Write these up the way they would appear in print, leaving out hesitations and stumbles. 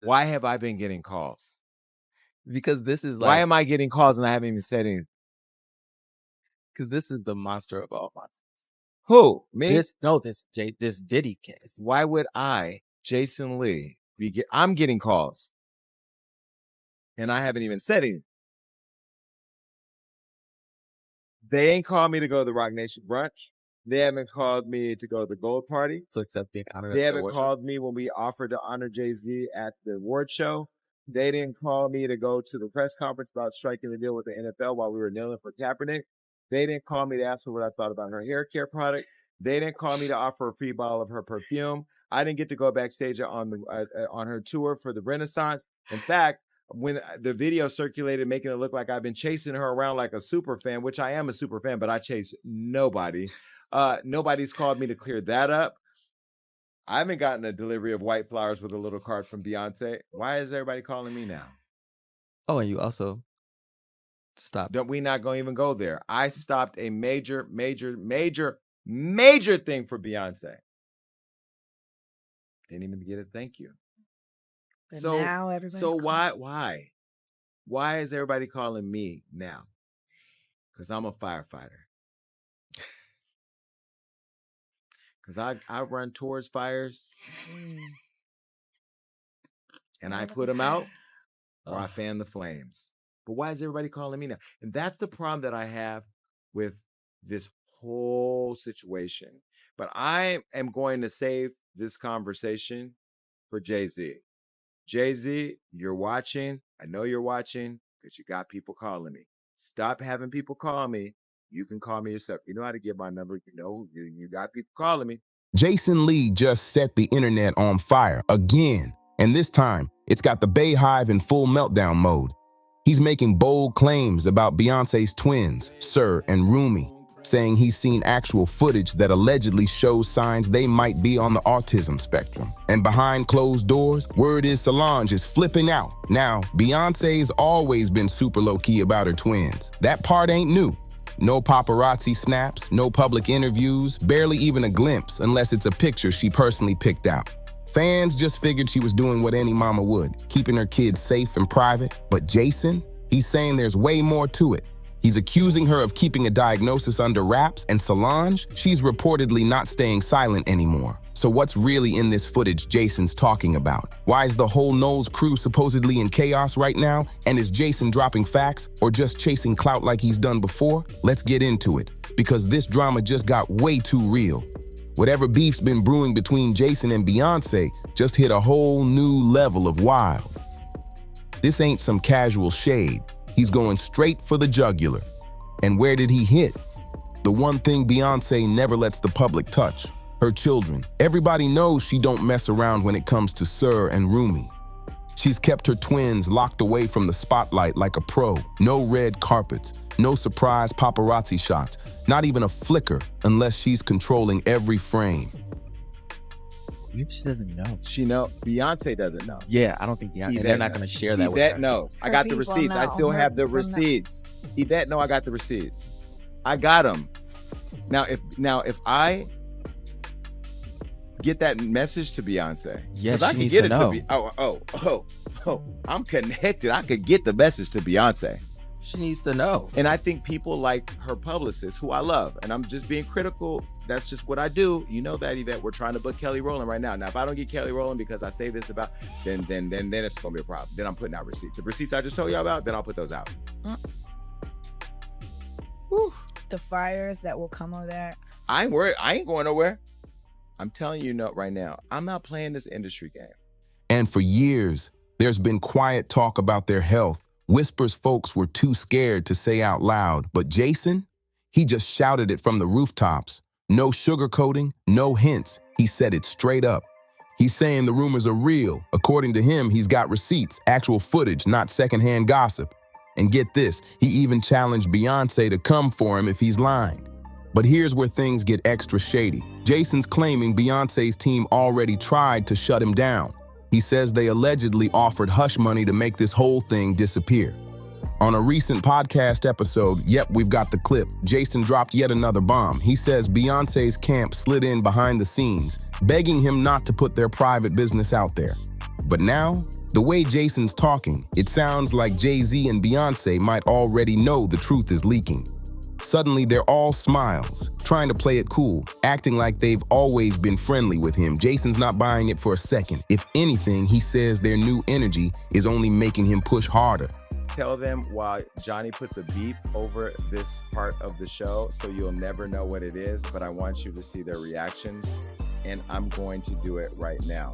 Why have I been getting calls? Because this is Why am I getting calls and I haven't even said anything? Because this is the monster of all monsters. Who? Me? This Diddy case. Why would I, Jason Lee, I'm getting calls. And I haven't even said anything. They ain't called me to go to the Rock Nation brunch. They haven't called me to go to the Gold Party. To accept being honored. They haven't called me when we offered to honor Jay-Z at the award show. They didn't call me to go to the press conference about striking the deal with the NFL while we were kneeling for Kaepernick. They didn't call me to ask me what I thought about her hair care product. They didn't call me to offer a free bottle of her perfume. I didn't get to go backstage on her tour for the Renaissance. In fact, when the video circulated, making it look like I've been chasing her around like a super fan, which I am a super fan, but I chase nobody. Nobody's called me to clear that up. I haven't gotten a delivery of white flowers with a little card from Beyonce. Why is everybody calling me now? Oh, and you also stopped. Don't we not going to even go there? I stopped a major thing for Beyonce. Didn't even get a thank you. But now everybody's calling. Why is everybody calling me now? Because I'm a firefighter. Because I run towards fires and I put them out or I fan the flames. But why is everybody calling me now? And that's the problem that I have with this whole situation. But I am going to save this conversation for Jay-Z. Jay-Z, you're watching. I know you're watching because you got people calling me. Stop having people call me. You can call me yourself. You know how to get my number. You know, you got people calling me. Jason Lee just set the internet on fire again. And this time, it's got the Bay Hive in full meltdown mode. He's making bold claims about Beyonce's twins, Sir and Rumi, saying he's seen actual footage that allegedly shows signs they might be on the autism spectrum. And behind closed doors, word is Solange is flipping out. Now, Beyonce's always been super low-key about her twins. That part ain't new. No paparazzi snaps, no public interviews, barely even a glimpse unless it's a picture she personally picked out. Fans just figured she was doing what any mama would, keeping her kids safe and private. But Jason, he's saying there's way more to it. He's accusing her of keeping a diagnosis under wraps, and Solange, she's reportedly not staying silent anymore. So what's really in this footage Jason's talking about? Why is the whole Knowles crew supposedly in chaos right now? And is Jason dropping facts or just chasing clout like he's done before? Let's get into it, because this drama just got way too real. Whatever beef's been brewing between Jason and Beyonce just hit a whole new level of wild. This ain't some casual shade. He's going straight for the jugular. And where did he hit? The one thing Beyonce never lets the public touch, her children. Everybody knows she don't mess around when it comes to Sir and Rumi. She's kept her twins locked away from the spotlight like a pro. No red carpets, no surprise paparazzi shots, not even a flicker unless she's controlling every frame. Maybe she doesn't know. Beyonce doesn't know. Yeah, I don't think Beyonce. And they're not going to share that with her. Yvette knows. I got the receipts. I still have the receipts. Yvette know I got the receipts. I got them. Now if I get that message to Beyonce, yes, I can get it to I'm connected. I could get the message to Beyonce. She needs to know. And I think people like her publicist, who I love, and I'm just being critical. That's just what I do. You know that, Yvette. We're trying to book Kelly Rowland right now. Now, if I don't get Kelly Rowland because I say this about, then it's gonna be a problem. Then I'm putting out receipts. The receipts I just told y'all about, then I'll put those out. The fires that will come over there. I ain't worried. I ain't going nowhere. I'm telling you right now, I'm not playing this industry game. And for years, there's been quiet talk about their health. Whispers folks were too scared to say out loud. But Jason, he just shouted it from the rooftops. No sugarcoating, no hints. He said it straight up. He's saying the rumors are real. According to him, he's got receipts, actual footage, not secondhand gossip. And get this, he even challenged Beyonce to come for him if he's lying. But here's where things get extra shady. Jason's claiming Beyonce's team already tried to shut him down. He says they allegedly offered hush money to make this whole thing disappear. On a recent podcast episode, yep, we've got the clip, Jason dropped yet another bomb. He says Beyonce's camp slid in behind the scenes, begging him not to put their private business out there. But now, The way Jason's talking, it sounds like Jay-Z and Beyonce might already know the truth is leaking. Suddenly, they're all smiles, trying to play it cool, acting like they've always been friendly with him. Jason's not buying it for a second. If anything, he says their new energy is only making him push harder. Tell them while Johnny puts a beep over this part of the show, so you'll never know what it is, but I want you to see their reactions, and I'm going to do it right now.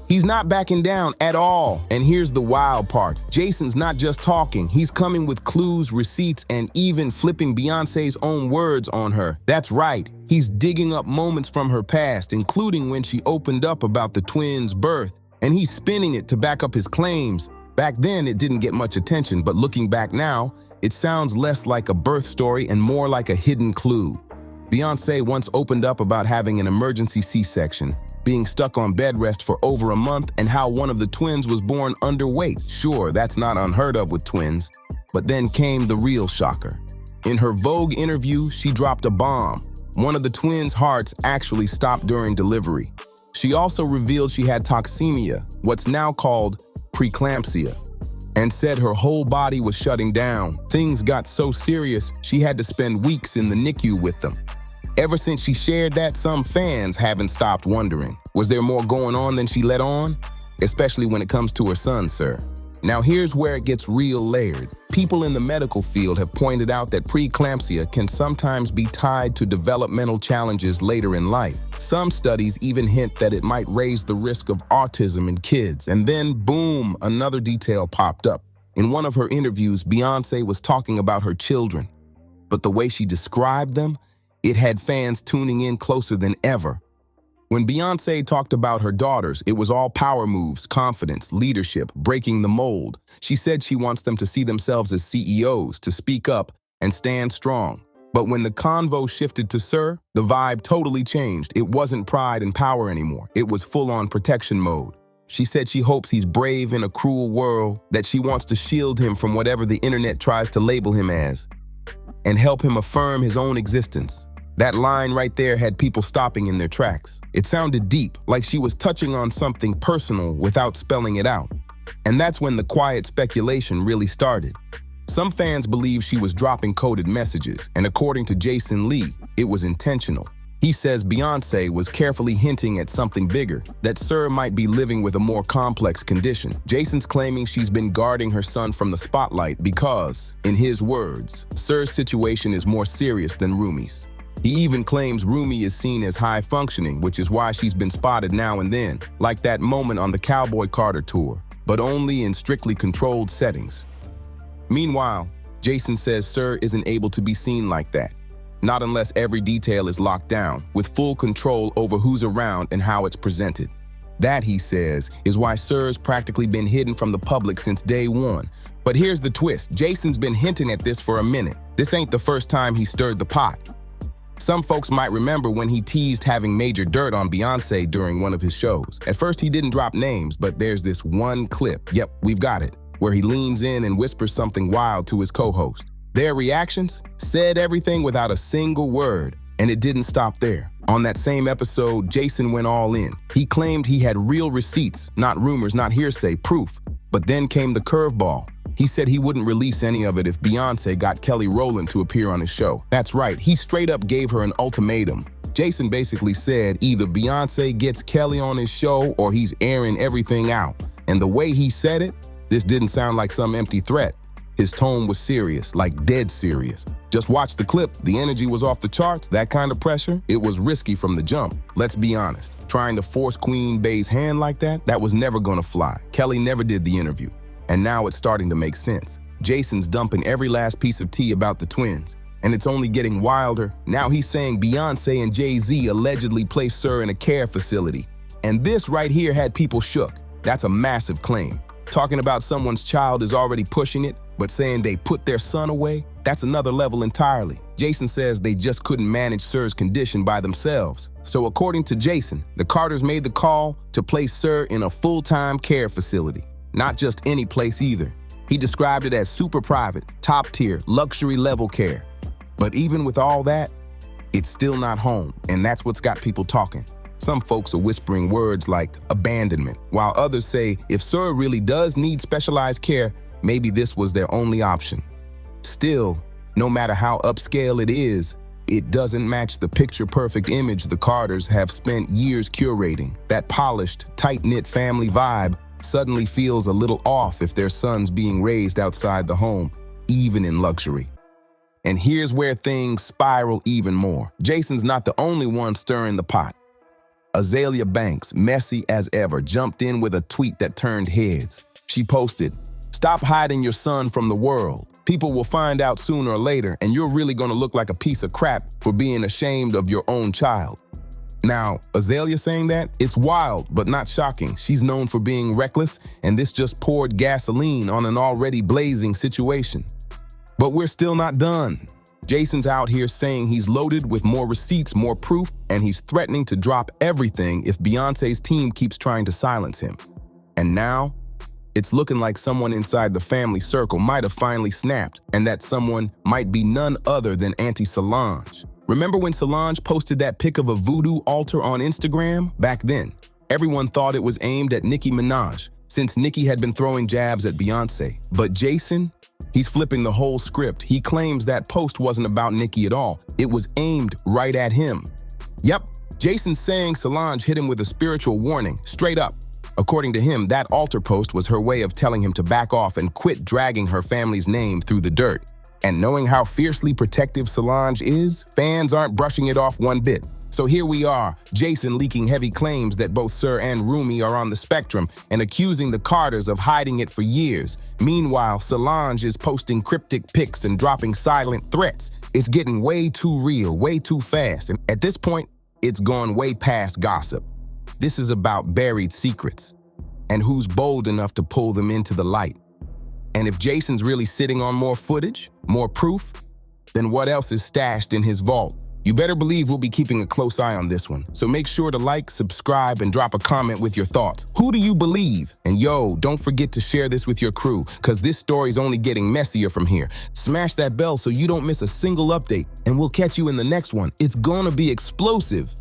He's not backing down at all. And here's the wild part. Jason's not just talking. He's coming with clues, receipts, and even flipping Beyonce's own words on her. That's right. He's digging up moments from her past, including when she opened up about the twins' birth, and he's spinning it to back up his claims. Back then, it didn't get much attention, but looking back now, it sounds less like a birth story and more like a hidden clue. Beyonce once opened up about having an emergency C-section, being stuck on bed rest for over a month, and how one of the twins was born underweight. Sure, that's not unheard of with twins. But then came the real shocker. In her Vogue interview, she dropped a bomb. One of the twins' hearts actually stopped during delivery. She also revealed she had toxemia, what's now called preeclampsia, and said her whole body was shutting down. Things got so serious, she had to spend weeks in the NICU with them. Ever since she shared that, some fans haven't stopped wondering, was there more going on than she let on? Especially when it comes to her son, sir. Now here's where it gets real layered. People in the medical field have pointed out that preeclampsia can sometimes be tied to developmental challenges later in life. Some studies even hint that it might raise the risk of autism in kids. And then, boom, another detail popped up. In one of her interviews, Beyonce was talking about her children. But the way she described them, it had fans tuning in closer than ever. When Beyonce talked about her daughters, it was all power moves, confidence, leadership, breaking the mold. She said she wants them to see themselves as CEOs, to speak up and stand strong. But when the convo shifted to Sir, the vibe totally changed. It wasn't pride and power anymore. It was full-on protection mode. She said she hopes he's brave in a cruel world, that she wants to shield him from whatever the internet tries to label him as, and help him affirm his own existence. That line right there had people stopping in their tracks. It sounded deep, like she was touching on something personal without spelling it out. And that's when the quiet speculation really started. Some fans believe she was dropping coded messages, and according to Jason Lee, it was intentional. He says Beyonce was carefully hinting at something bigger, that Sir might be living with a more complex condition. Jason's claiming she's been guarding her son from the spotlight because, in his words, Sir's situation is more serious than Rumi's. He even claims Rumi is seen as high-functioning, which is why she's been spotted now and then, like that moment on the Cowboy Carter tour, but only in strictly controlled settings. Meanwhile, Jason says Sir isn't able to be seen like that, not unless every detail is locked down, with full control over who's around and how it's presented. That, he says, is why Sir's practically been hidden from the public since day one. But here's the twist. Jason's been hinting at this for a minute. This ain't the first time he stirred the pot. Some folks might remember when he teased having major dirt on Beyonce during one of his shows. At first, he didn't drop names, but there's this one clip, yep, we've got it, where he leans in and whispers something wild to his co-host. Their reactions? Said everything without a single word, and it didn't stop there. On that same episode, Jason went all in. He claimed he had real receipts, not rumors, not hearsay, proof. But then came the curveball. He said he wouldn't release any of it if Beyonce got Kelly Rowland to appear on his show. That's right, he straight up gave her an ultimatum. Jason basically said either Beyonce gets Kelly on his show or he's airing everything out. And the way he said it, this didn't sound like some empty threat. His tone was serious, like dead serious. Just watch the clip, the energy was off the charts, that kind of pressure, it was risky from the jump. Let's be honest, trying to force Queen Bey's hand like that was never gonna fly. Kelly never did the interview. And now it's starting to make sense. Jason's dumping every last piece of tea about the twins, and it's only getting wilder. Now he's saying Beyonce and Jay-Z allegedly placed Sir in a care facility. And this right here had people shook. That's a massive claim. Talking about someone's child is already pushing it, but saying they put their son away, that's another level entirely. Jason says they just couldn't manage Sir's condition by themselves. So according to Jason, the Carters made the call to place Sir in a full-time care facility. Not just any place either. He described it as super private, top tier, luxury level care. But even with all that, it's still not home, and that's what's got people talking. Some folks are whispering words like abandonment, while others say if Sir really does need specialized care, maybe this was their only option. Still, no matter how upscale it is, it doesn't match the picture-perfect image the Carters have spent years curating. That polished, tight-knit family vibe suddenly feels a little off if their son's being raised outside the home, even in luxury. And here's where things spiral even more. Jason's not the only one stirring the pot. Azalea Banks, messy as ever, jumped in with a tweet that turned heads. She posted, "Stop hiding your son from the world. People will find out sooner or later, and you're really going to look like a piece of crap for being ashamed of your own child." Now, Azalea saying that, it's wild, but not shocking. She's known for being reckless, and this just poured gasoline on an already blazing situation. But we're still not done. Jason's out here saying he's loaded with more receipts, more proof, and he's threatening to drop everything if Beyonce's team keeps trying to silence him. And now, it's looking like someone inside the family circle might have finally snapped, and that someone might be none other than Auntie Solange. Remember when Solange posted that pic of a voodoo altar on Instagram? Back then, everyone thought it was aimed at Nicki Minaj, since Nicki had been throwing jabs at Beyonce. But Jason, he's flipping the whole script. He claims that post wasn't about Nicki at all. It was aimed right at him. Yep, Jason's saying Solange hit him with a spiritual warning, straight up. According to him, that altar post was her way of telling him to back off and quit dragging her family's name through the dirt. And knowing how fiercely protective Solange is, fans aren't brushing it off one bit. So here we are, Jason leaking heavy claims that both Sir and Rumi are on the spectrum and accusing the Carters of hiding it for years. Meanwhile, Solange is posting cryptic pics and dropping silent threats. It's getting way too real, way too fast. And at this point, it's gone way past gossip. This is about buried secrets and who's bold enough to pull them into the light. And if Jason's really sitting on more footage, more proof, then what else is stashed in his vault? You better believe we'll be keeping a close eye on this one. So make sure to like, subscribe, and drop a comment with your thoughts. Who do you believe? And yo, don't forget to share this with your crew, because this story's only getting messier from here. Smash that bell so you don't miss a single update, and we'll catch you in the next one. It's gonna be explosive.